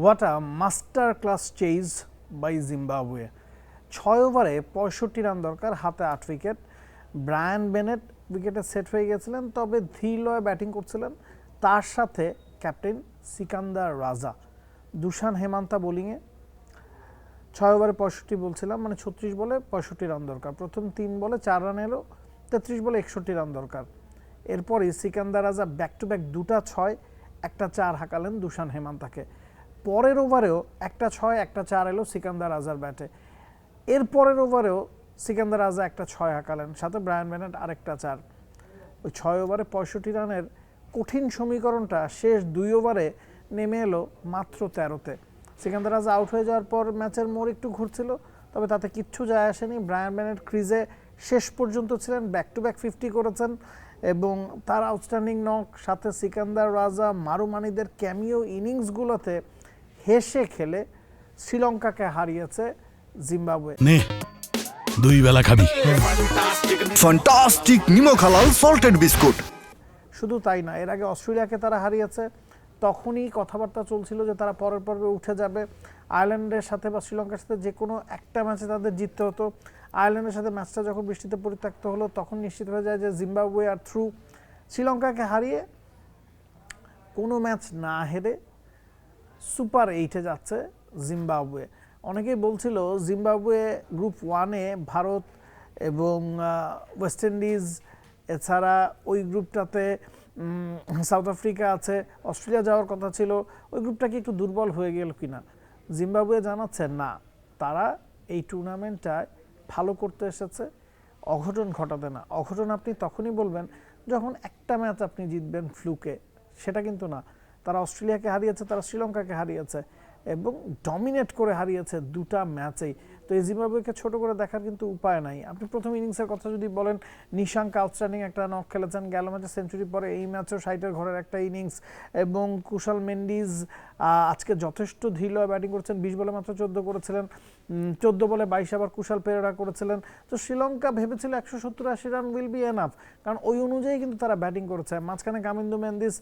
What a master class chase by Zimbabwe. 6 ওভারে 65 run দরকার, হাতে 8 উইকেট। ব্রায়ান বেনেট উইকেটে সেট হয়ে গেছিলেন, তবে ধীরলয়ে ব্যাটিং করছিলেন। তার সাথে ক্যাপ্টেন সিকান্দার রাজা। দুশান হেমান্তা বোলিংয়ে। 6 ওভারে 65 বলছিলাম, মানে 36 বলে 65 রান দরকার। প্রথম 3 বলে 4 রান এলো, 33 বলে 61 রান দরকার। এরপরই সিকান্দার রাজা ব্যাক টু ব্যাক 2টা 6, 1টা 4 হাঁকালেন দুশান হেমান্তাকে। পরের ওভারেও 1টা 6, 1টা 4 এলো সিকান্দার রাজার ব্যাটে। এর পরের ওভারেও সিকান্দার রাজা 1টা 6 হাঁকালেন, সাথে ব্রায়ান বেনেট আরেকটা 4। ওই 6 ওভারে 65 রানের কঠিন সমীকরণটা শেষ 2 ওভারে নেমে এলো মাত্র 13তে। সিকান্দার রাজা আউট হয়ে যাওয়ার পর ম্যাচের মোড় একটু ঘুরছিল, তবে তাতে কিচ্ছু যায় আসেনি। ব্রায়ান বেনেট ক্রিজে শেষ পর্যন্ত ছিলেন, ব্যাক টু ব্যাক 50 করেছেন এবং তার আউটস্ট্যান্ডিং নক, সাথে সিকান্দার রাজা মারুমানিদের ক্যামিও ইনিংসগুলোতে হেসে খেলে শ্রীলঙ্কাকে হারিয়েছে জিম্বাবুয়ে। দুই বেলা খাবি ফ্যান্টাস্টিক নিমক হালাল সল্টেড বিস্কুট। শুধু তাই না, এর আগে অস্ট্রেলিয়াকে তারা হারিয়েছে, তখনই কথাবার্তা চলছিল যে তারা পরের পর্বে উঠে যাবে। আয়ারল্যান্ডের সাথে বা শ্রীলঙ্কার সাথে যে কোনো একটা ম্যাচে তাদের জিততে হতো। আয়ারল্যান্ডের সাথে ম্যাচটা যখন বৃষ্টিতে পরিত্যক্ত হলো, তখন নিশ্চিত হয়ে যায় যে জিম্বাবুয়ে আর থ্রু। শ্রীলঙ্কাকে হারিয়ে কোনো ম্যাচ না হেরে সুপার 8-এ যাচ্ছে জিম্বাবুয়ে। অনেকেই বলছিল জিম্বাবুয়ে গ্রুপ 1-এ ভারত এবং ওয়েস্ট ইন্ডিজ, এছাড়া ওই গ্রুপটাতে সাউথ আফ্রিকা আছে, অস্ট্রেলিয়া যাওয়ার কথা ছিল, ওই গ্রুপটা কি একটু দুর্বল হয়ে গেল কিনা। জিম্বাবুয়ে জানাচ্ছে না, তারা এই টুর্নামেন্টটায় ভালো করতে এসেছে, অঘটন ঘটাতে না। অঘটন আপনি তখনই বলবেন যখন একটা ম্যাচ আপনি জিতবেন ফ্লুকে, সেটা কিন্তু না। তারা অস্ট্রেলিয়াকে হারিয়েছে, তারা শ্রীলঙ্কাকে হারিয়েছে এবং ডমিনেট করে হারিয়েছে 2টা ম্যাচেই। তো এই জিম্বাবুয়েকে ছোট করে দেখার কিন্তু উপায় নাই। আপনি প্রথম ইনিংসের কথা যদি বলেন, নিশাঙ্ক আউটস্ট্যান্ডিং একটা নক খেলেছেন, গেল ম্যাচে সেঞ্চুরি পরে এই ম্যাচেও 60-এর ঘরের একটা ইনিংস। এবং কুশাল মেন্ডিজ আজকে যথেষ্ট ধীরলয়ে ব্যাটিং করছেন, 20 বলে মাত্র 14 করেছিলেন, 14 বলে 22 আবার কুশাল পেরেরা করেছিলেন। তো শ্রীলঙ্কা ভেবেছিল 170-80 রান উইল বি এনাফ, কারণ ওই অনুযায়ী কিন্তু তারা ব্যাটিং করেছে। মাঝখানে কামিন্দু মেন্দিস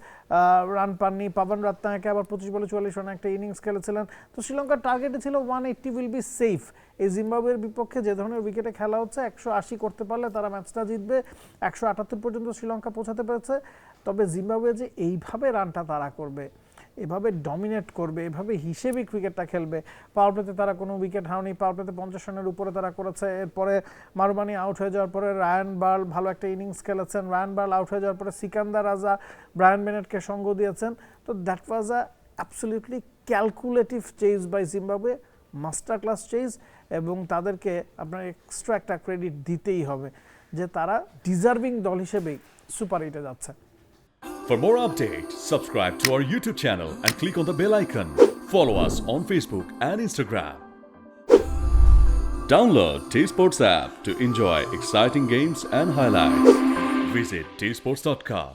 রান পাননি, পাবন রাত্নায়কে আবার 25 বলে 44 রানে একটা ইনিংস খেলেছিলেন। তো শ্রীলঙ্কার টার্গেটে ছিল 180 উইল বি সেফ। এই জিম্বাবুয়ের বিপক্ষে যে ধরনের উইকেটে খেলা হচ্ছে, 180 করতে পারলে তারা ম্যাচটা জিতবে। 178 পর্যন্ত শ্রীলঙ্কা পৌঁছাতে পেরেছে। তবে জিম্বাবুয়ে যে এইভাবে রানটা তারা করবে, এভাবে ডমিনেট করবে, এভাবে হিসেবে ক্রিকেটটা খেলবে। পাওয়ার প্লেতে তারা কোনো উইকেট হারায়নি, পাওয়ার প্লেতে 50 রানের উপরে তারা করেছে। এরপরে মারুমানি আউট হয়ে যাওয়ার পরে রায়ান বার্ল ভালো একটা ইনিংস খেলেছেন। রায়ান বার্ল আউট হয়ে যাওয়ার পরে সিকান্দার রাজা ব্রায়ান বেনেটকে সঙ্গ দিয়েছেন। তো that was a absolutely calculative chase by Zimbabwe, master class chase. এবং তাদেরকে আপনার এক্সট্রা একটা ক্রেডিট দিতেই হবে যে তারা ডিজার্ভিং দল হিসেবেই সুপার 8-এ যাচ্ছে। For more updates, subscribe to our YouTube channel and click on the bell icon. Follow us on Facebook and Instagram. Download T-Sports app to enjoy exciting games and highlights. Visit tsports.com.